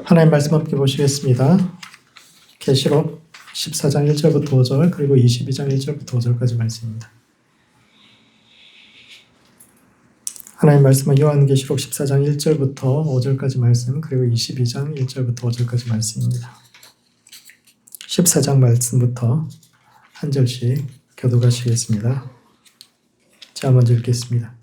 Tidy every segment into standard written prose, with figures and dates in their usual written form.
하나님 말씀 함께 보시겠습니다. 계시록 14장 1절부터 5절 그리고 22장 1절부터 5절까지 말씀입니다. 하나님 말씀은 요한계시록 14장 1절부터 5절까지 말씀 그리고 22장 1절부터 5절까지 말씀입니다. 14장 말씀부터 한 절씩 교독하시겠습니다. 제가 먼저 읽겠습니다.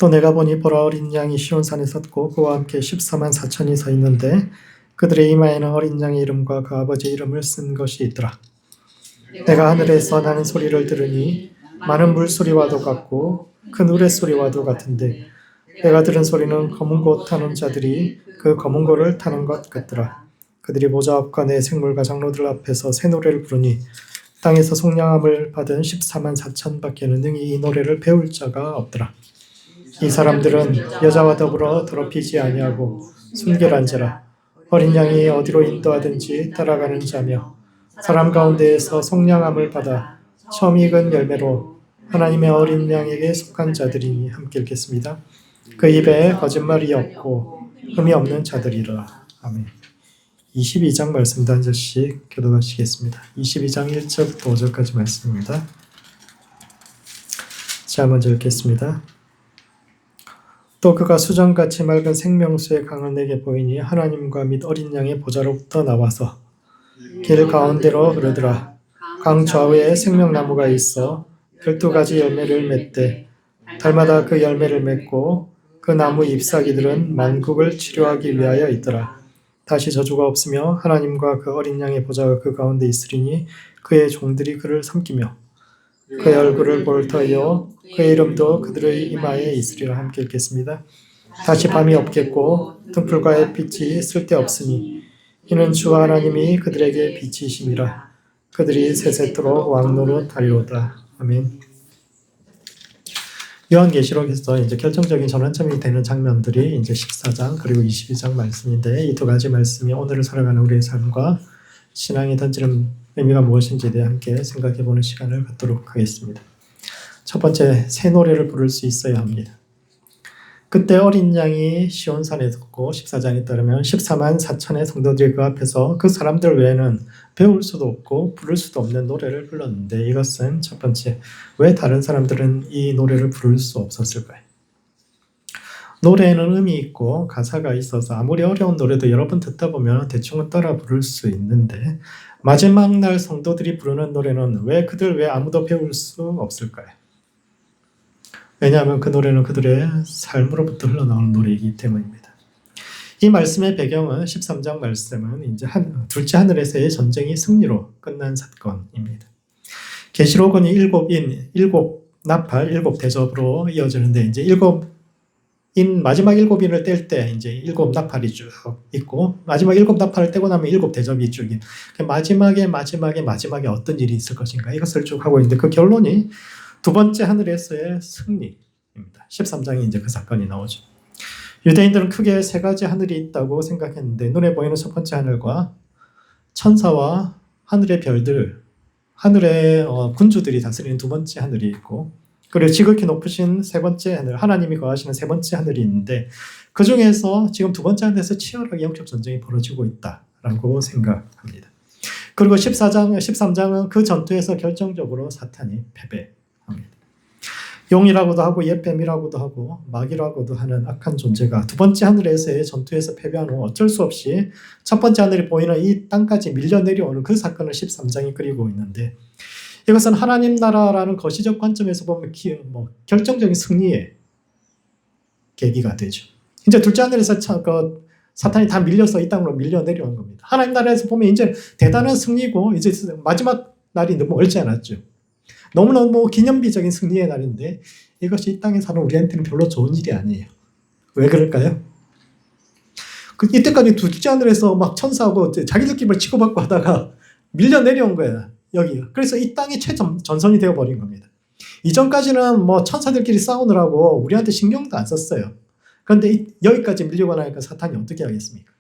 또 내가 보니 보라 어린 양이 시온산에 섰고 그와 함께 14만 4천이 서 있는데 그들의 이마에는 어린 양의 이름과 그 아버지의 이름을 쓴 것이 있더라. 내가 하늘에서 나는 소리를 들으니 많은 물소리와도 같고 큰 우레소리와도 같은데 내가 들은 소리는 검은 고 타는 자들이 그 검은 고를 타는 것 같더라. 그들이 모자 앞과 내 생물과 장로들 앞에서 새 노래를 부르니 땅에서 속량함을 받은 14만 4천 밖에는 능히 이 노래를 배울 자가 없더라. 이 사람들은 여자와 더불어 더럽히지 아니하고 순결한 자라. 어린 양이 어디로 인도하든지 따라가는 자며 사람 가운데에서 속량함을 받아 처음 익은 열매로 하나님의 어린 양에게 속한 자들이니 함께 읽겠습니다. 그 입에 거짓말이 없고 흠이 없는 자들이라. 아멘. 22장 말씀도 한 절씩 교독하시겠습니다. 22장 1절부터 5절까지 말씀입니다. 자, 먼저 읽겠습니다. 또 그가 수정같이 맑은 생명수의 강을 내게 보이니 하나님과 및 어린 양의 보좌로부터 나와서 길 가운데로 흐르더라. 강 좌우에 생명나무가 있어 12가지 열매를 맺되 달마다 그 열매를 맺고 그 나무 잎사귀들은 만국을 치료하기 위하여 있더라. 다시 저주가 없으며 하나님과 그 어린 양의 보좌가 그 가운데 있으리니 그의 종들이 그를 섬기며 그의 얼굴을 볼 터이요 그의 이름도 그들의 이마에 있으리라. 함께 읽겠습니다. 다시 밤이 없겠고 등불과 햇빛이 쓸데없으니 이는 주 하나님이 그들에게 빛이심이라. 그들이 세세토록 왕노릇 하리로다. 아멘. 요한계시록에서 이제 결정적인 전환점이 되는 장면들이 이제 14장 그리고 22장 말씀인데 이 두 가지 말씀이 오늘을 살아가는 우리의 삶과 신앙이 던지는 의미가 무엇인지에 대해 함께 생각해보는 시간을 갖도록 하겠습니다. 첫 번째, 새 노래를 부를 수 있어야 합니다. 그때 어린 양이 시온산에 섰고 14장에 따르면 14만 4천의 성도들이 그 앞에서 그 사람들 외에는 배울 수도 없고 부를 수도 없는 노래를 불렀는데 이것은 첫 번째, 왜 다른 사람들은 이 노래를 부를 수 없었을까요? 노래에는 의미 있고 가사가 있어서 아무리 어려운 노래도 여러 번 듣다 보면 대충은 따라 부를 수 있는데 마지막 날 성도들이 부르는 노래는 왜 아무도 배울 수 없을까요? 왜냐하면 그 노래는 그들의 삶으로부터 흘러나오는 노래이기 때문입니다. 이 말씀의 배경은 13장 말씀은 이제 둘째 하늘에서의 전쟁이 승리로 끝난 사건입니다. 계시록은 일곱 나팔, 일곱 대접으로 이어지는데 이제 마지막 7인을 뗄 때 이제 7 나팔이 쭉 있고 마지막 7 나팔을 떼고 나면 7 대접이 쭉 있고 마지막에 어떤 일이 있을 것인가 이것을 쭉 하고 있는데 그 결론이 두 번째 하늘에서의 승리입니다. 13장에 이제 그 사건이 나오죠. 유대인들은 크게 세 가지 하늘이 있다고 생각했는데 눈에 보이는 첫 번째 하늘과 천사와 하늘의 별들, 하늘의 군주들이 다스리는 두 번째 하늘이 있고 그리고 지극히 높으신 세 번째 하늘, 하나님이 거하시는 세 번째 하늘이 있는데 그 중에서 지금 두 번째 하늘에서 치열하게 영적 전쟁이 벌어지고 있다라고 생각합니다. 그리고 13장은 그 전투에서 결정적으로 사탄이 패배합니다. 용이라고도 하고 옛뱀이라고도 하고 마귀라고도 하는 악한 존재가 두 번째 하늘에서의 전투에서 패배한 후 어쩔 수 없이 첫 번째 하늘이 보이는 이 땅까지 밀려 내려오는 그 사건을 13장이 그리고 있는데 이것은 하나님 나라라는 거시적 관점에서 보면 결정적인 승리의 계기가 되죠. 이제 둘째 하늘에서 사탄이 다 밀려서 이 땅으로 밀려 내려온 겁니다. 하나님 나라에서 보면 이제 대단한 승리고 이제 마지막 날이 너무 멀지 않았죠. 너무너무 기념비적인 승리의 날인데 이것이 이 땅에 사는 우리한테는 별로 좋은 일이 아니에요. 왜 그럴까요? 이때까지 둘째 하늘에서 막 천사하고 자기들끼리 치고받고 하다가 밀려 내려온 거야. 여기. 그래서 이 땅이 최전선이 되어버린 겁니다. 이전까지는 천사들끼리 싸우느라고 우리한테 신경도 안 썼어요. 그런데 여기까지 밀리고 나니까 사탄이 어떻게 하겠습니까?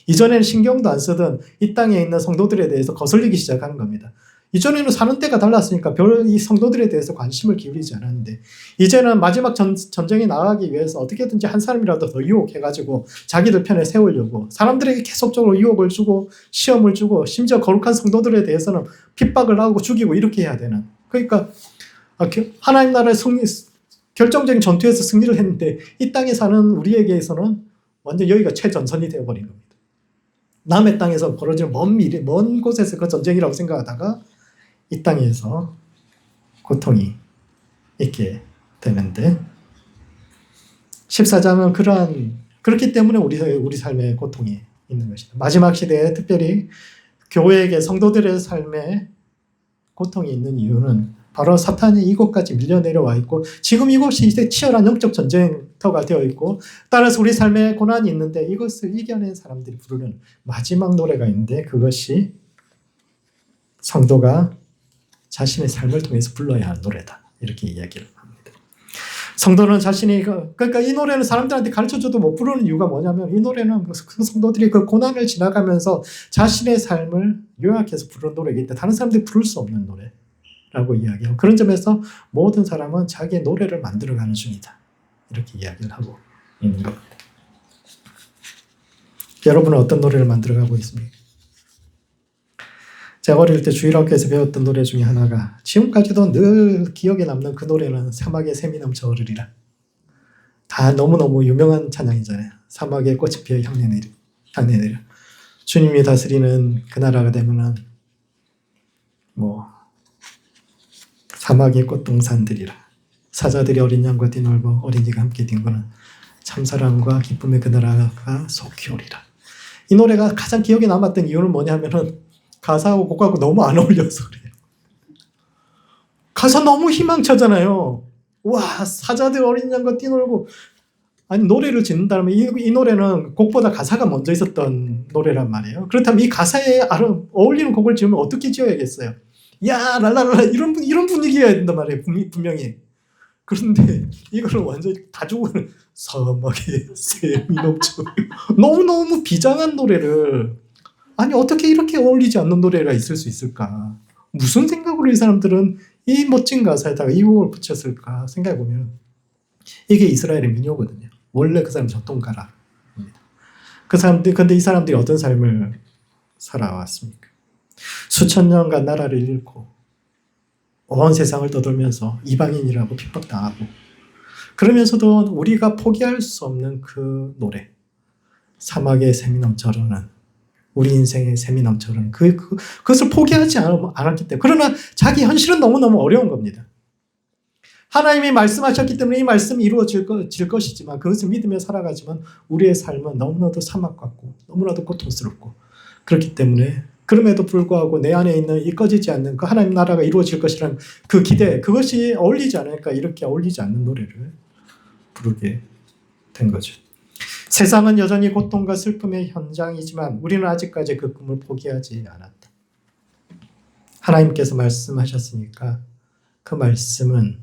이전에는 신경도 안 쓰던 이 땅에 있는 성도들에 대해서 거슬리기 시작하는 겁니다. 이전에는 사는 때가 달랐으니까 별 이 성도들에 대해서 관심을 기울이지 않았는데 이제는 마지막 전쟁에 나가기 위해서 어떻게든지 한 사람이라도 더 유혹해가지고 자기들 편에 세우려고 사람들에게 계속적으로 유혹을 주고 시험을 주고 심지어 거룩한 성도들에 대해서는 핍박을 하고 죽이고 이렇게 해야 되는. 그러니까 하나님 나라의 결정적인 전투에서 승리를 했는데 이 땅에 사는 우리에게서는 완전 여기가 최전선이 되어버린 겁니다. 남의 땅에서 벌어지는 먼 곳에서 그 전쟁이라고 생각하다가 이 땅에서 고통이 있게 되는데 14장은 그렇기 때문에 우리 삶에 고통이 있는 것이다. 마지막 시대에 특별히 교회에게 성도들의 삶에 고통이 있는 이유는 바로 사탄이 이곳까지 밀려 내려와 있고 지금 이곳이 이제 치열한 영적 전쟁터가 되어 있고 따라서 우리 삶에 고난이 있는데 이것을 이겨낸 사람들이 부르는 마지막 노래가 있는데 그것이 성도가 자신의 삶을 통해서 불러야 할 노래다. 이렇게 이야기를 합니다. 성도는 자신이 그러니까 이 노래는 사람들한테 가르쳐줘도 못 부르는 이유가 뭐냐면 이 노래는 그 성도들이 그 고난을 지나가면서 자신의 삶을 요약해서 부르는 노래이기 때문에 다른 사람들이 부를 수 없는 노래라고 이야기해요. 그런 점에서 모든 사람은 자기의 노래를 만들어가는 중이다. 이렇게 이야기를 하고 있는 겁니다. 여러분은 어떤 노래를 만들어가고 있습니까? 제가 어릴 때 주일학교에서 배웠던 노래 중에 하나가 지금까지도 늘 기억에 남는 그 노래는 사막에 샘이 넘쳐 흐르리라. 다 너무너무 유명한 찬양이잖아요. 사막에 꽃이 피어 향내 내려. 주님이 다스리는 그 나라가 되면은 사막의 꽃동산들이라. 사자들이 어린 양과 뛰놀고 어린이가 함께 뒹구는 참사랑과 기쁨의 그 나라가 속히 오리라. 이 노래가 가장 기억에 남았던 이유는 뭐냐면은 가사하고 곡하고 너무 안 어울려서 그래요. 가사 너무 희망차잖아요. 와, 사자들 어린 양과 뛰놀고. 아니, 노래를 짓는다면 이 노래는 곡보다 가사가 먼저 있었던 노래란 말이에요. 그렇다면 이 가사에 어울리는 곡을 지으면 어떻게 지어야겠어요? 야, 랄랄라, 이런 분위기여야 된단 말이에요. 분명히. 그런데 이거를 완전히 다 죽은 사막에 샘이 넘쳐. 너무너무 비장한 노래를 아니 어떻게 이렇게 어울리지 않는 노래가 있을 수 있을까? 무슨 생각으로 이 사람들은 이 멋진 가사에다가 이 곡을 붙였을까 생각해보면 이게 이스라엘의 민요거든요. 원래 그 사람 전통가라입니다. 근데 이 사람들이 어떤 삶을 살아왔습니까? 수천 년간 나라를 잃고 온 세상을 떠돌면서 이방인이라고 핍박당하고 그러면서도 우리가 포기할 수 없는 그 노래 사막의 샘이 넘쳐 흐르는 우리 인생의 샘이 넘쳐 흐르는 그것을 포기하지 않았기 때문에 그러나 자기 현실은 너무너무 어려운 겁니다. 하나님이 말씀하셨기 때문에 이 말씀이 이루어질 것이지만 그것을 믿으며 살아가지만 우리의 삶은 너무나도 사막 같고 너무나도 고통스럽고 그렇기 때문에 그럼에도 불구하고 내 안에 있는 이 꺼지지 않는 그 하나님 나라가 이루어질 것이라는 그 기대 그것이 어울리지 않으니까 이렇게 어울리지 않는 노래를 부르게 된 거죠. 세상은 여전히 고통과 슬픔의 현장이지만 우리는 아직까지 그 꿈을 포기하지 않았다. 하나님께서 말씀하셨으니까 그 말씀은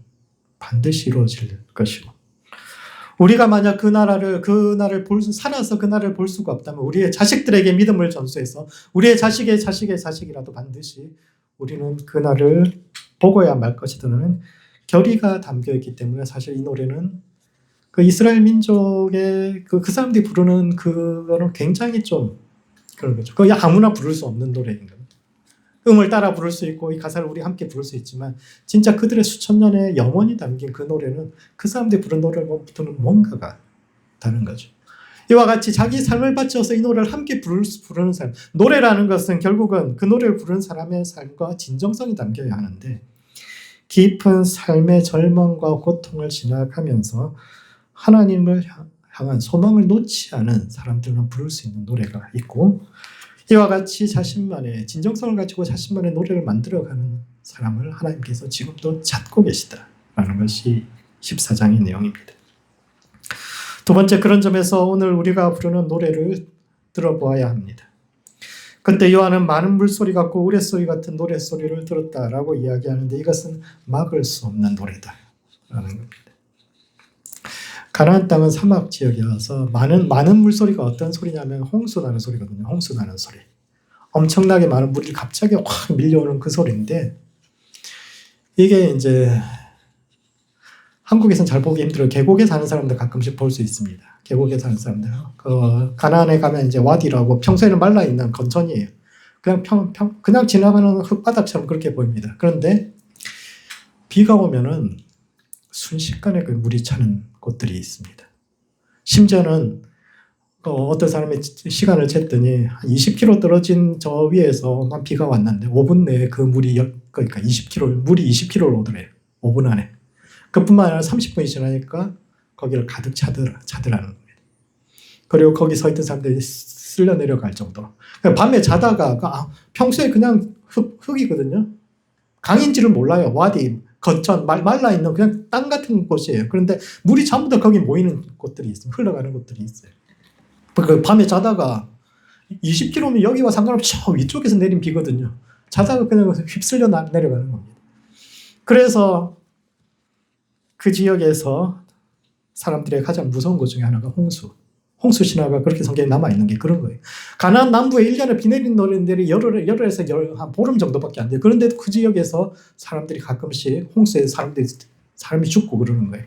반드시 이루어질 것이고 우리가 만약 살아서 그 나라를 볼 수가 없다면 우리의 자식들에게 믿음을 전수해서 우리의 자식의 자식이라도 반드시 우리는 그 날을 보고야 말 것이라는 결의가 담겨있기 때문에 사실 이 노래는 그 이스라엘 민족의 그 사람들이 부르는 그거는 굉장히 좀 그런 거죠. 거의 아무나 부를 수 없는 노래인 겁니다. 음을 따라 부를 수 있고 이 가사를 우리 함께 부를 수 있지만 진짜 그들의 수천 년의 영혼이 담긴 그 노래는 그 사람들이 부른 노래부터는 뭔가가 다른 거죠. 이와 같이 자기 삶을 바쳐서 이 노래를 함께 부르는 사람. 노래라는 것은 결국은 그 노래를 부르는 사람의 삶과 진정성이 담겨야 하는데 깊은 삶의 절망과 고통을 지나가면서 하나님을 향한 소망을 놓지 않은 사람들은 부를 수 있는 노래가 있고 이와 같이 자신만의 진정성을 가지고 자신만의 노래를 만들어가는 사람을 하나님께서 지금도 찾고 계시다라는 것이 14장의 내용입니다. 두 번째 그런 점에서 오늘 우리가 부르는 노래를 들어보아야 합니다. 그때 요한은 많은 물소리 같고 우레소리 같은 노래소리를 들었다라고 이야기하는데 이것은 막을 수 없는 노래다라는 겁니다. 가나안 땅은 사막 지역이어서 많은 물소리가 어떤 소리냐면 홍수 나는 소리거든요. 홍수 나는 소리. 엄청나게 많은 물이 갑자기 확 밀려오는 그 소리인데, 이게 이제 한국에서는 잘 보기 힘들어요. 계곡에 사는 사람들 가끔씩 볼 수 있습니다. 계곡에 사는 사람들. 가나안에 가면 이제 와디라고 평소에는 말라 있는 건천이에요. 그냥 지나가는 흙바닥처럼 그렇게 보입니다. 그런데 비가 오면은 순식간에 그 물이 차는 곳들이 있습니다. 심지어는 어떤 사람이 시간을 쟀더니 한 20km 떨어진 저 위에서만 비가 왔는데 5분 내에 그 물이 그러니까 물이 20km를 오더래요. 5분 안에. 그뿐만 아니라 30분이 지나니까 거기를 가득 차더라는 겁니다. 그리고 거기 서 있던 사람들이 쓸려 내려갈 정도로. 밤에 자다가 평소에 그냥 흙이거든요. 강인지를 몰라요. 와디, 거천, 말라 있는 그냥 땅 같은 곳이에요. 그런데 물이 전부 다 거기 모이는 곳들이 있어요. 흘러가는 곳들이 있어요. 그 밤에 자다가 20km면 여기와 상관없이 저 위쪽에서 내린 비거든요. 자다가 그냥 휩쓸려 내려가는 겁니다. 그래서 그 지역에서 사람들의 가장 무서운 것 중에 하나가 홍수 신화가 그렇게 성경에 남아있는 게 그런 거예요. 가나안 남부에 1년에 비 내리는 노래들이 열흘에서 한 보름 정도밖에 안 돼요. 그런데도 그 지역에서 사람들이 가끔씩 홍수에 사람이 죽고 그러는 거예요.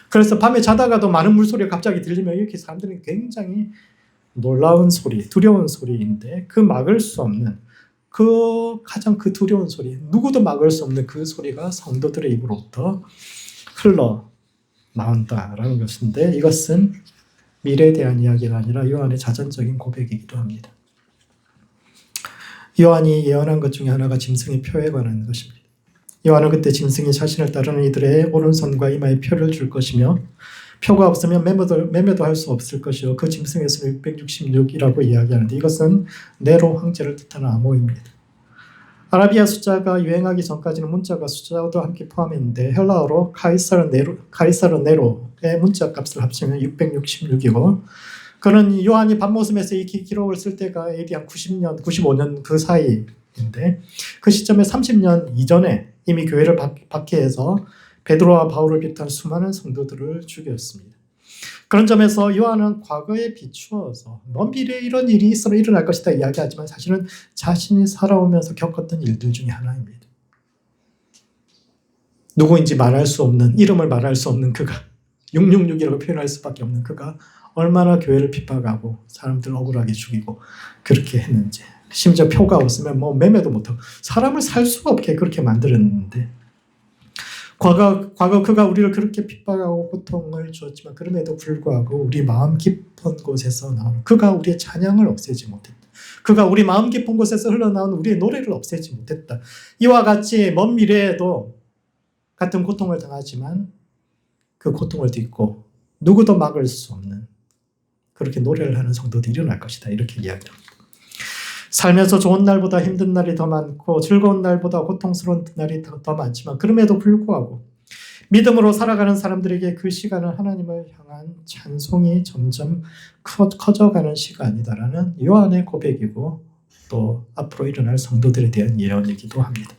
그래서 밤에 자다가도 많은 물소리가 갑자기 들리면 이렇게 사람들이 굉장히 놀라운 소리, 두려운 소리인데 그 막을 수 없는 가장 두려운 소리, 누구도 막을 수 없는 그 소리가 성도들의 입으로부터 흘러 나온다라는 것인데, 이것은 미래에 대한 이야기가 아니라 요한의 자전적인 고백이기도 합니다. 요한이 예언한 것 중에 하나가 짐승의 표에 관한 것입니다. 요한은 그때 짐승이 자신을 따르는 이들의 오른손과 이마에 표를 줄 것이며 표가 없으면 매매도 할 수 없을 것이요 그 짐승의 수는 666이라고 이야기하는데, 이것은 네로 황제를 뜻하는 암호입니다. 아라비아 숫자가 유행하기 전까지는 문자가 숫자도 함께 포함했는데 헬라어로 카이사르 네로의 문자 값을 합치면 666이고, 그는 요한이 밤모습에서 이 기록을 쓸 때가 AD 한 90년, 95년 그 사이인데, 그 시점에 30년 이전에 이미 교회를 박해해서 베드로와 바울을 비롯한 수많은 성도들을 죽였습니다. 그런 점에서 요한은 과거에 비추어서 먼 미래에 이런 일이 일어날 것이다 이야기하지만 사실은 자신이 살아오면서 겪었던 일들 중에 하나입니다. 누구인지 말할 수 없는, 이름을 말할 수 없는 그가, 666이라고 표현할 수밖에 없는 그가 얼마나 교회를 핍박하고 사람들을 억울하게 죽이고 그렇게 했는지, 심지어 표가 없으면 매매도 못하고 사람을 살 수가 없게 그렇게 만들었는데, 과거 그가 우리를 그렇게 핍박하고 고통을 주었지만 그럼에도 불구하고 우리 마음 깊은 곳에서 나오는 그가 우리의 찬양을 없애지 못했다. 그가 우리 마음 깊은 곳에서 흘러나오는 우리의 노래를 없애지 못했다. 이와 같이 먼 미래에도 같은 고통을 당하지만 그 고통을 딛고 누구도 막을 수 없는 그렇게 노래를 하는 성도들이 일어날 것이다. 이렇게 이야기합니다. 살면서 좋은 날보다 힘든 날이 더 많고 즐거운 날보다 고통스러운 날이 더 많지만 그럼에도 불구하고 믿음으로 살아가는 사람들에게 그 시간은 하나님을 향한 찬송이 점점 커져가는 시간이다라는 요한의 고백이고 또 앞으로 일어날 성도들에 대한 예언이기도 합니다.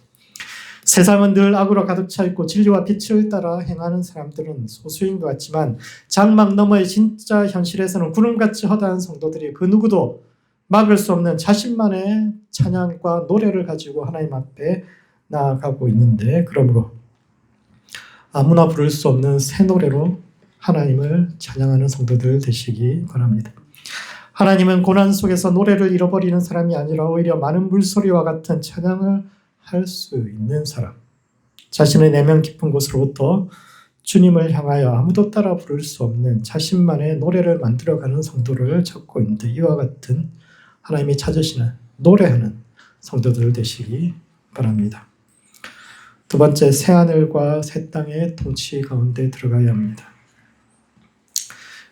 세상은 늘 악으로 가득 차 있고 진리와 빛을 따라 행하는 사람들은 소수인 것 같지만 장막 너머의 진짜 현실에서는 구름같이 허다한 성도들이 그 누구도 막을 수 없는 자신만의 찬양과 노래를 가지고 하나님 앞에 나아가고 있는데, 그러므로 아무나 부를 수 없는 새 노래로 하나님을 찬양하는 성도들 되시기 바랍니다. 하나님은 고난 속에서 노래를 잃어버리는 사람이 아니라 오히려 많은 물소리와 같은 찬양을 할 수 있는 사람, 자신의 내면 깊은 곳으로부터 주님을 향하여 아무도 따라 부를 수 없는 자신만의 노래를 만들어가는 성도를 찾고 있는데, 이와 같은 하나님이 찾으시는 노래하는 성도들 되시기 바랍니다. 두 번째, 새하늘과 새 땅의 통치 가운데 들어가야 합니다.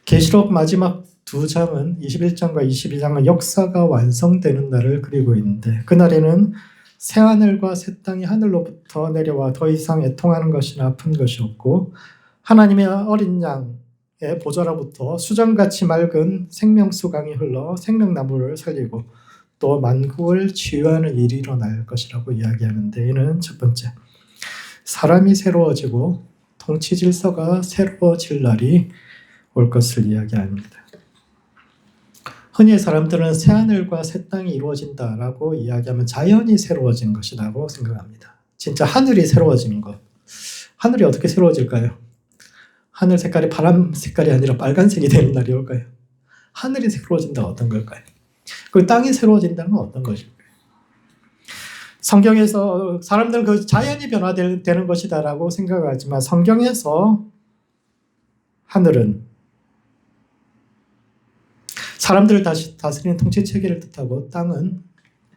계시록 마지막 두 장은 21장과 22장은 역사가 완성되는 날을 그리고 있는데, 그날에는 새하늘과 새 땅이 하늘로부터 내려와 더 이상 애통하는 것이나 아픈 것이 없고 하나님의 어린 양의 보좌로부터 수정같이 맑은 생명수강이 흘러 생명나무를 살리고 또 만국을 치유하는 일이 일어날 것이라고 이야기하는데, 이는 첫 번째, 사람이 새로워지고 통치 질서가 새로워질 날이 올 것을 이야기합니다. 흔히 사람들은 새하늘과 새 땅이 이루어진다라고 이야기하면 자연이 새로워진 것이라고 생각합니다. 진짜 하늘이 새로워지는 것. 하늘이 어떻게 새로워질까요? 하늘 색깔이 파란 색깔이 아니라 빨간색이 되는 날이 올까요? 하늘이 새로워진다 어떤 걸까요? 그 땅이 새로워진다는 건 어떤 것일까요? 성경에서 사람들은 그 자연이 변화되는 것이다라고 생각하지만 성경에서 하늘은 사람들을 다스리는 통치 체계를 뜻하고 땅은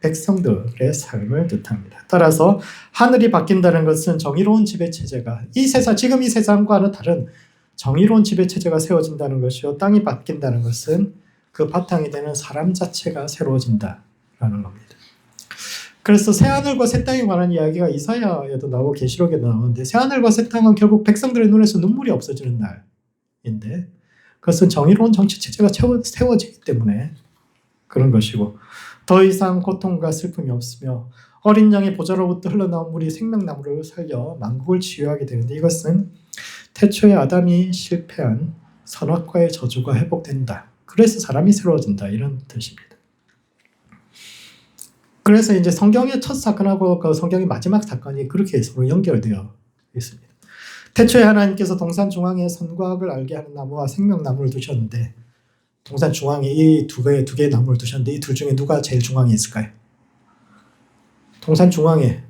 백성들의 삶을 뜻합니다. 따라서 하늘이 바뀐다는 것은 정의로운 지배체제가 지금 이 세상과는 다른 정의로운 지배체제가 세워진다는 것이요, 땅이 바뀐다는 것은 그 바탕이 되는 사람 자체가 새로워진다라는 겁니다. 그래서 새하늘과 새 땅에 관한 이야기가 이사야에도 나오고 계시록에도 나오는데 새하늘과 새 땅은 결국 백성들의 눈에서 눈물이 없어지는 날인데 그것은 정의로운 정치체제가 세워지기 때문에 그런 것이고 더 이상 고통과 슬픔이 없으며 어린 양의 보좌로부터 흘러나온 물이 생명나무를 살려 만국을 치유하게 되는데 이것은 태초에 아담이 실패한 선악과의 저주가 회복된다. 그래서 사람이 새로워진다. 이런 뜻입니다. 그래서 이제 성경의 첫 사건하고 그 성경의 마지막 사건이 그렇게 서로 연결되어 있습니다. 태초에 하나님께서 동산 중앙에 선과 악을 알게 하는 나무와 생명나무를 두셨는데 동산 중앙에 이 두 개의 나무를 두셨는데 이 둘 중에 누가 제일 중앙에 있을까요? 동산 중앙에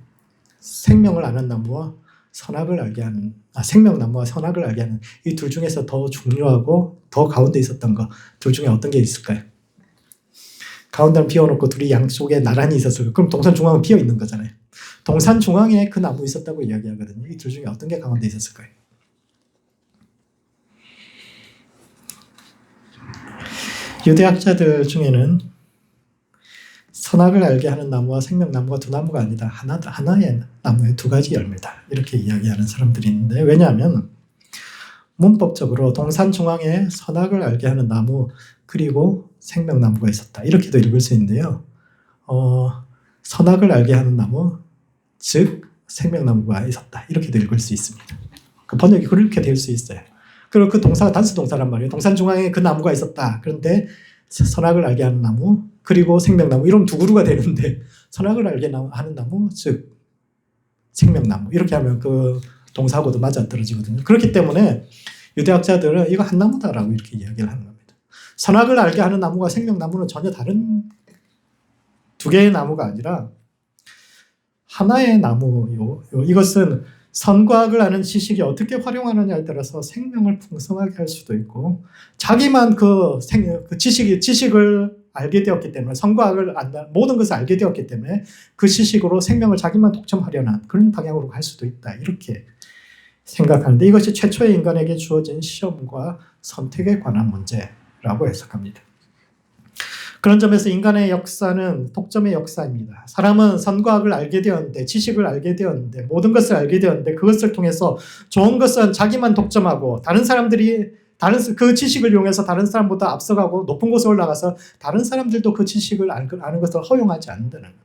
생명을 아는 나무와 선악을 알게 하는 생명나무와 선악을 알게 하는 이 둘 중에서 더 중요하고 더 가운데 있었던 거 둘 중에 어떤 게 있을까요? 가운데는 비워놓고 둘이 양쪽에 나란히 있었어요. 그럼 동산 중앙은 비어 있는 거잖아요. 동산 중앙에 그 나무 있었다고 이야기하거든요. 이 둘 중에 어떤 게 가운데 있었을까요? 유대학자들 중에는 선악을 알게 하는 나무와 생명나무가 두 나무가 아니다. 하나의 나무에 두 가지 열매다. 이렇게 이야기하는 사람들이 있는데 왜냐하면 문법적으로 동산 중앙에 선악을 알게 하는 나무 그리고 생명나무가 있었다. 이렇게도 읽을 수 있는데요. 선악을 알게 하는 나무 즉 생명나무가 있었다. 이렇게도 읽을 수 있습니다. 그 번역이 그렇게 될 수 있어요. 그리고 그 동사가 단수 동사란 말이에요. 동산 중앙에 그 나무가 있었다. 그런데 선악을 알게 하는 나무 그리고 생명나무 이러면 두 그루가 되는데 선악을 알게 하는 나무 즉 생명나무 이렇게 하면 그 동사하고도 맞아떨어지거든요. 그렇기 때문에 유대학자들은 이거 한 나무다라고 이렇게 이야기를 하는 겁니다. 선악을 알게 하는 나무와 생명나무는 전혀 다른 두 개의 나무가 아니라 하나의 나무요. 이것은 선과 악을 아는 지식이 어떻게 활용하느냐에 따라서 생명을 풍성하게 할 수도 있고 자기만 그 지식을 알게 되었기 때문에 선과 악을 안다 모든 것을 알게 되었기 때문에 그 지식으로 생명을 자기만 독점하려는 그런 방향으로 갈 수도 있다. 이렇게 생각하는데 이것이 최초의 인간에게 주어진 시험과 선택에 관한 문제라고 해석합니다. 그런 점에서 인간의 역사는 독점의 역사입니다. 사람은 선과 악을 알게 되었는데 지식을 알게 되었는데 모든 것을 알게 되었는데 그것을 통해서 좋은 것은 자기만 독점하고 다른 사람들이 그 지식을 이용해서 다른 사람보다 앞서가고 높은 곳에 올라가서 다른 사람들도 그 지식을 아는 것을 허용하지 않는다는 겁니다.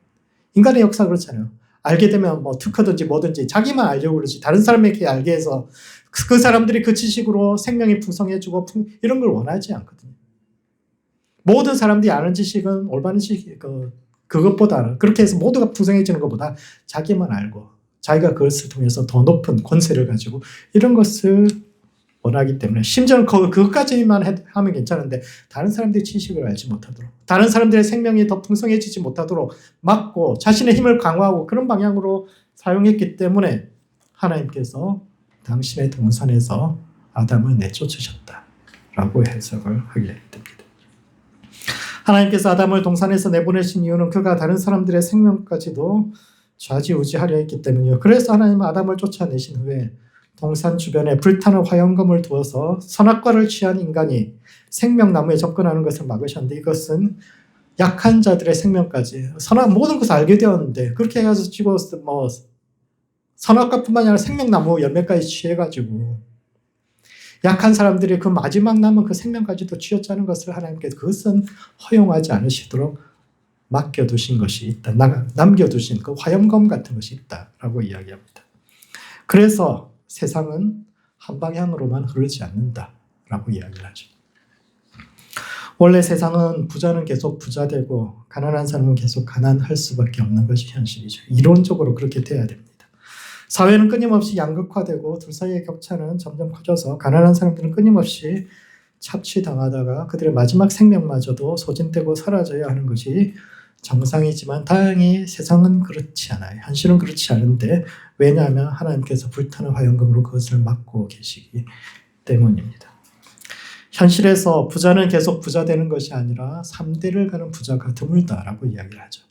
인간의 역사가 그렇잖아요. 알게 되면 뭐 특허든지 뭐든지 자기만 알려고 그러지 다른 사람에게 알게 해서 그 사람들이 그 지식으로 생명이 풍성해지고 이런 걸 원하지 않거든요. 모든 사람들이 아는 지식은 올바른 지식, 그것보다는 그렇게 해서 모두가 풍성해지는 것보다 자기만 알고 자기가 그것을 통해서 더 높은 권세를 가지고 이런 것을 원하기 때문에 심지어는 그것까지만 하면 괜찮은데 다른 사람들이 지식을 알지 못하도록 다른 사람들의 생명이 더 풍성해지지 못하도록 막고 자신의 힘을 강화하고 그런 방향으로 사용했기 때문에 하나님께서 당신의 동산에서 아담을 내쫓으셨다라고 해석을 하게 됩니다. 하나님께서 아담을 동산에서 내보내신 이유는 그가 다른 사람들의 생명까지도 좌지우지하려 했기 때문이요. 그래서 하나님은 아담을 쫓아내신 후에 동산 주변에 불타는 화염검을 두어서 선악과를 취한 인간이 생명나무에 접근하는 것을 막으셨는데 이것은 약한 자들의 생명까지 모든 것을 알게 되었는데 그렇게 해가지고 선악과뿐만 아니라 생명나무 열매까지 취해가지고 약한 사람들이 그 마지막 남은 그 생명까지도 쥐어짜는 것을 하나님께서 그것은 허용하지 않으시도록 맡겨두신 것이 있다. 남겨두신 그 화염검 같은 것이 있다라고 이야기합니다. 그래서 세상은 한 방향으로만 흐르지 않는다라고 이야기를 하죠. 원래 세상은 부자는 계속 부자되고 가난한 사람은 계속 가난할 수밖에 없는 것이 현실이죠. 이론적으로 그렇게 돼야 됩니다. 사회는 끊임없이 양극화되고 둘 사이의 격차는 점점 커져서 가난한 사람들은 끊임없이 착취당하다가 그들의 마지막 생명마저도 소진되고 사라져야 하는 것이 정상이지만 다행히 세상은 그렇지 않아요. 현실은 그렇지 않은데 왜냐하면 하나님께서 불타는 화염금으로 그것을 막고 계시기 때문입니다. 현실에서 부자는 계속 부자 되는 것이 아니라 3대를 가는 부자가 드물다라고 이야기를 하죠.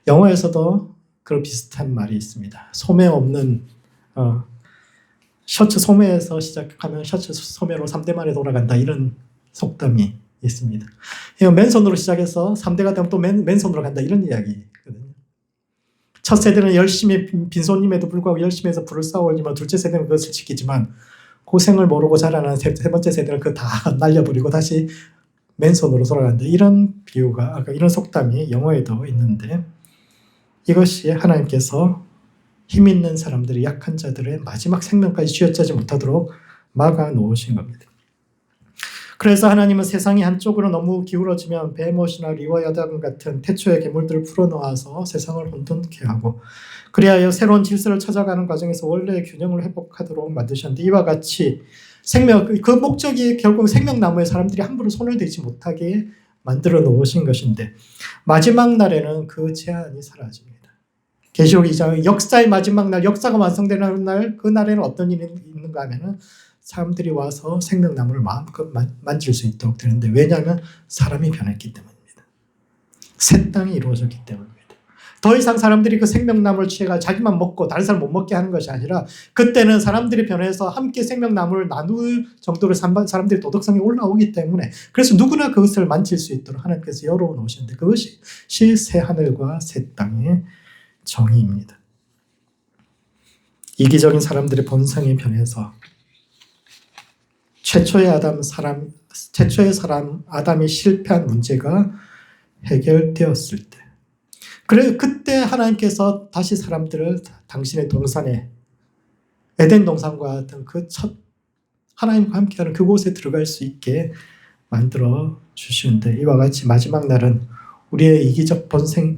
영어에서도 그런 비슷한 말이 있습니다. 소매 없는 셔츠 소매에서 시작하면 셔츠 소매로 3대 만에 돌아간다, 이런 속담이 있습니다. 맨손으로 시작해서 3대가 되면 또 맨손으로 간다, 이런 이야기거든요. 첫 세대는 열심히 빈손임에도 불구하고 열심히 해서 부를 쌓아올리면 둘째 세대는 그것을 지키지만 고생을 모르고 자라는 세 번째 세대는 그거 다 날려버리고 다시 맨손으로 돌아간다, 이런 비유가, 이런 속담이 영어에도 있는데 이것이 하나님께서 힘 있는 사람들이 약한 자들의 마지막 생명까지 쥐어짜지 못하도록 막아 놓으신 겁니다. 그래서 하나님은 세상이 한쪽으로 너무 기울어지면 베헤못이나 리워야담 같은 태초의 괴물들을 풀어놓아서 세상을 혼돈케 하고 그리하여 새로운 질서를 찾아가는 과정에서 원래의 균형을 회복하도록 만드셨는데 이와 같이 그 목적이 결국 생명나무에 사람들이 함부로 손을 대지 못하게 만들어 놓으신 것인데 마지막 날에는 그 제한이 사라집니다. 계시록 2장 역사의 마지막 날, 역사가 완성되는 날, 그 날에는 어떤 일이 있는가 하면은 사람들이 와서 생명나무를 마음껏 만질 수 있도록 되는데 왜냐하면 사람이 변했기 때문입니다. 새 땅이 이루어졌기 때문입니다. 더 이상 사람들이 그 생명나무를 취해가 자기만 먹고 다른 사람 못 먹게 하는 것이 아니라 그때는 사람들이 변해서 함께 생명나무를 나눌 정도로 사람들이 도덕성이 올라오기 때문에 그래서 누구나 그것을 만질 수 있도록 하나님께서 열어놓으셨는데 그것이 새 하늘과 새 땅의 정의입니다. 이기적인 사람들의 본성이 변해서 최초의 사람 아담이 실패한 문제가 해결되었을 때 그때 하나님께서 다시 사람들을 당신의 동산에 에덴 동산과 같은 그 첫 하나님과 함께하는 그곳에 들어갈 수 있게 만들어 주시는데 이와 같이 마지막 날은 우리의 이기적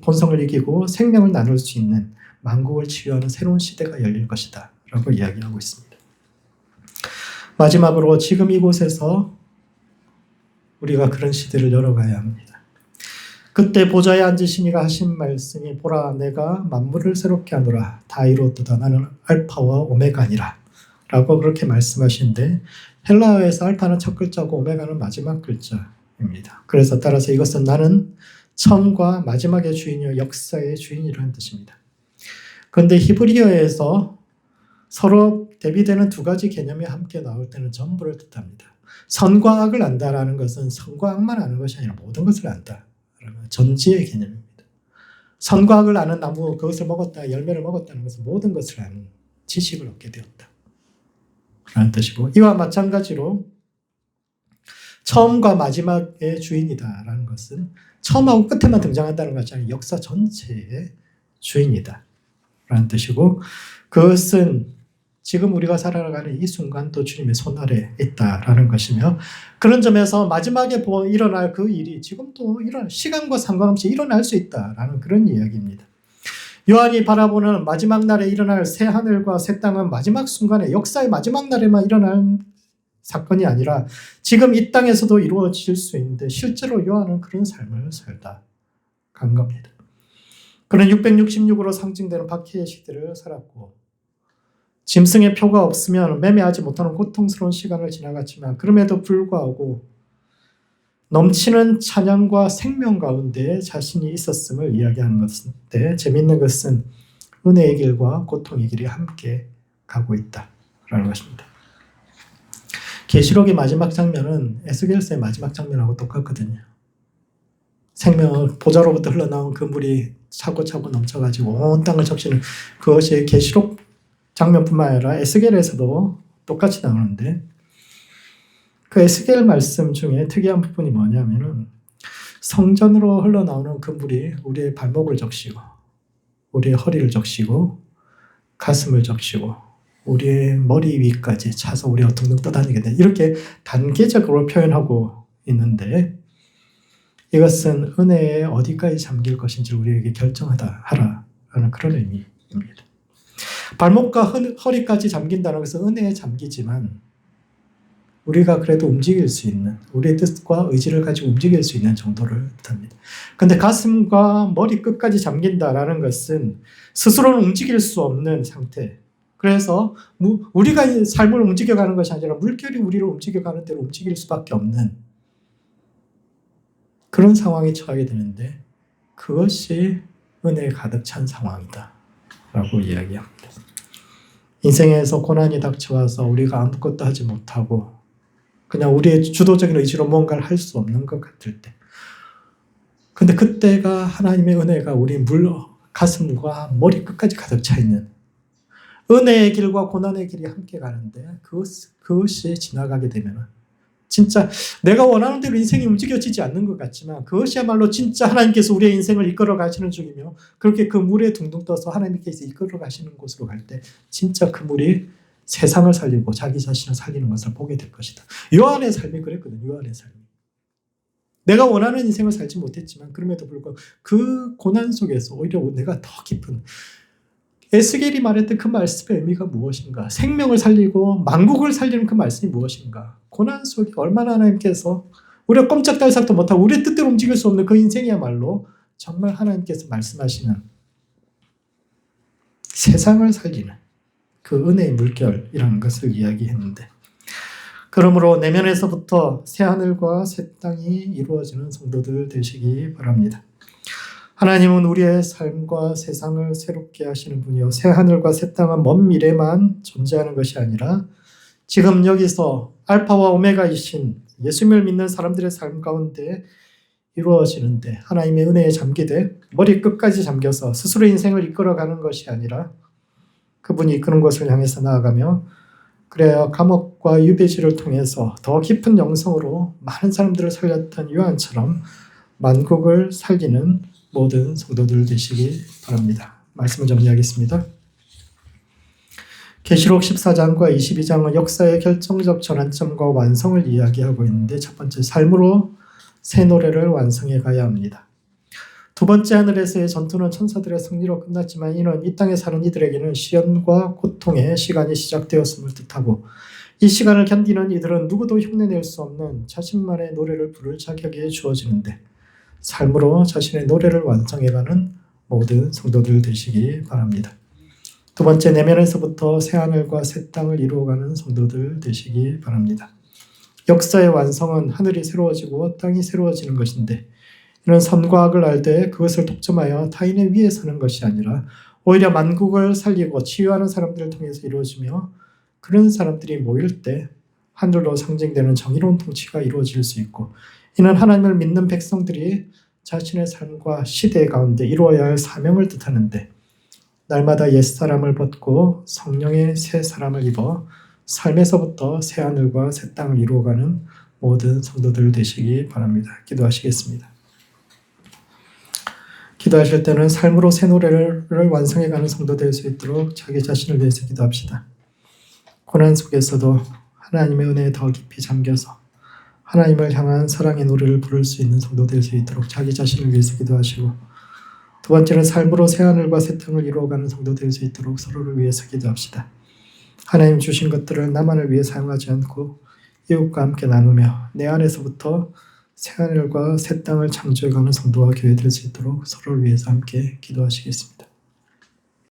본성을 이기고 생명을 나눌 수 있는 만국을 치유하는 새로운 시대가 열릴 것이다 라고 이야기하고 있습니다. 마지막으로 지금 이곳에서 우리가 그런 시대를 열어가야 합니다. 그때 보좌에 앉으신 이가 하신 말씀이 보라 내가 만물을 새롭게 하노라 다 이루었도다 나는 알파와 오메가니라 라고 그렇게 말씀하시는데 헬라어에서 알파는 첫 글자고 오메가는 마지막 글자입니다. 그래서 따라서 이것은 나는 처음과 마지막의 주인이요 역사의 주인이라는 뜻입니다. 그런데 히브리어에서 서로 대비되는 두 가지 개념이 함께 나올 때는 전부를 뜻합니다. 선과 악을 안다라는 것은 선과 악만 아는 것이 아니라 모든 것을 안다. 전지의 개념입니다. 선과 악을 아는 나무 그것을 먹었다 열매를 먹었다는 것은 모든 것을 아는 지식을 얻게 되었다 라는 뜻이고 이와 마찬가지로 처음과 마지막의 주인이다라는 것은 처음하고 끝에만 등장한다는 것이 아니라 역사 전체의 주인이다 라는 뜻이고 그것은 지금 우리가 살아가는 이 순간 또 주님의 손 아래 있다라는 것이며 그런 점에서 마지막에 일어날 그 일이 지금도 시간과 상관없이 일어날 수 있다라는 그런 이야기입니다. 요한이 바라보는 마지막 날에 일어날 새 하늘과 새 땅은 마지막 순간에 역사의 마지막 날에만 일어날 사건이 아니라 지금 이 땅에서도 이루어질 수 있는데 실제로 요한은 그런 삶을 살다 간 겁니다. 그는 666으로 상징되는 박해의 시대를 살았고 짐승의 표가 없으면 매매하지 못하는 고통스러운 시간을 지나갔지만 그럼에도 불구하고 넘치는 찬양과 생명 가운데 자신이 있었음을 이야기하는 것인데 재미있는 것은 은혜의 길과 고통의 길이 함께 가고 있다라는 것입니다. 계시록의 마지막 장면은 에스겔서의 마지막 장면하고 똑같거든요. 생명을 보좌로부터 흘러나온 그 물이 차고차고 넘쳐가지고 온 땅을 적시는 그것이 계시록 장면뿐만 아니라 에스겔에서도 똑같이 나오는데 그 에스겔 말씀 중에 특이한 부분이 뭐냐면은 성전으로 흘러나오는 그 물이 우리의 발목을 적시고 우리의 허리를 적시고 가슴을 적시고 우리의 머리 위까지 차서 우리가 둥둥 떠다니게 돼 이렇게 단계적으로 표현하고 있는데 이것은 은혜에 어디까지 잠길 것인지 우리에게 하라라는 그런 의미입니다. 발목과 허리까지 잠긴다는 것은 은혜에 잠기지만 우리가 그래도 움직일 수 있는, 우리의 뜻과 의지를 가지고 움직일 수 있는 정도를 뜻합니다. 근데 가슴과 머리 끝까지 잠긴다라는 것은 스스로는 움직일 수 없는 상태. 그래서 우리가 삶을 움직여가는 것이 아니라 물결이 우리를 움직여가는 대로 움직일 수밖에 없는 그런 상황에 처하게 되는데 그것이 은혜에 가득 찬 상황이다 라고 이야기합니다. 인생에서 고난이 닥쳐와서 우리가 아무것도 하지 못하고 그냥 우리의 주도적인 의지로 뭔가를 할 수 없는 것 같을 때, 근데 그때가 하나님의 은혜가 우리 가슴과 머리 끝까지 가득 차 있는 은혜의 길과 고난의 길이 함께 가는데 그것이 지나가게 되면 진짜 내가 원하는 대로 인생이 움직여지지 않는 것 같지만 그것이야말로 진짜 하나님께서 우리의 인생을 이끌어 가시는 중이며 그렇게 그 물에 둥둥 떠서 하나님께서 이끌어 가시는 곳으로 갈 때 진짜 그 물이 세상을 살리고 자기 자신을 살리는 것을 보게 될 것이다. 요한의 삶이 그랬거든요. 요한의 삶이. 내가 원하는 인생을 살지 못했지만 그럼에도 불구하고 그 고난 속에서 오히려 내가 더 깊은 에스겔이 말했던 그 말씀의 의미가 무엇인가? 생명을 살리고 만국을 살리는 그 말씀이 무엇인가? 고난 속에 얼마나 하나님께서 우리가 꼼짝달싹도 못하고 우리의 뜻대로 움직일 수 없는 그 인생이야말로 정말 하나님께서 말씀하시는 세상을 살리는 그 은혜의 물결이라는 것을 이야기했는데, 그러므로 내면에서부터 새하늘과 새 땅이 이루어지는 성도들 되시기 바랍니다. 하나님은 우리의 삶과 세상을 새롭게 하시는 분이요, 새하늘과 새 땅은 먼 미래만 존재하는 것이 아니라 지금 여기서 알파와 오메가이신 예수님을 믿는 사람들의 삶 가운데 이루어지는데 하나님의 은혜에 잠기되 머리 끝까지 잠겨서 스스로 인생을 이끌어가는 것이 아니라 그분이 이끄는 것을 향해서 나아가며, 그래야 감옥과 유배지를 통해서 더 깊은 영성으로 많은 사람들을 살렸던 요한처럼 만국을 살리는 모든 성도들 되시기 바랍니다. 말씀을 정리하겠습니다. 계시록 14장과 22장은 역사의 결정적 전환점과 완성을 이야기하고 있는데 첫 번째, 삶으로 새 노래를 완성해 가야 합니다. 두 번째, 하늘에서의 전투는 천사들의 승리로 끝났지만 이는 이 땅에 사는 이들에게는 시련과 고통의 시간이 시작되었음을 뜻하고, 이 시간을 견디는 이들은 누구도 흉내낼 수 없는 자신만의 노래를 부를 자격이 주어지는데 삶으로 자신의 노래를 완성해가는 모든 성도들 되시기 바랍니다. 두 번째, 내면에서부터 새하늘과 새 땅을 이루어가는 성도들 되시기 바랍니다. 역사의 완성은 하늘이 새로워지고 땅이 새로워지는 것인데 이는 선과 악을 알되 그것을 독점하여 타인의 위에 서는 것이 아니라 오히려 만국을 살리고 치유하는 사람들을 통해서 이루어지며, 그런 사람들이 모일 때 하늘로 상징되는 정의로운 통치가 이루어질 수 있고, 이는 하나님을 믿는 백성들이 자신의 삶과 시대 가운데 이루어야 할 사명을 뜻하는데 날마다 옛사람을 벗고 성령의 새 사람을 입어 삶에서부터 새 하늘과 새 땅을 이루어가는 모든 성도들 되시기 바랍니다. 기도하시겠습니다. 기도하실 때는 삶으로 새 노래를 완성해가는 성도 될 수 있도록 자기 자신을 위해서 기도합시다. 고난 속에서도 하나님의 은혜에 더 깊이 잠겨서 하나님을 향한 사랑의 노래를 부를 수 있는 성도 될 수 있도록 자기 자신을 위해서 기도하시고, 두 번째는 삶으로 새하늘과 새 땅을 이루어가는 성도 될 수 있도록 서로를 위해서 기도합시다. 하나님 주신 것들을 나만을 위해 사용하지 않고 이웃과 함께 나누며 내 안에서부터 새하늘과 새 땅을 창조해가는 성도와 교회 될 수 있도록 서로를 위해서 함께 기도하시겠습니다.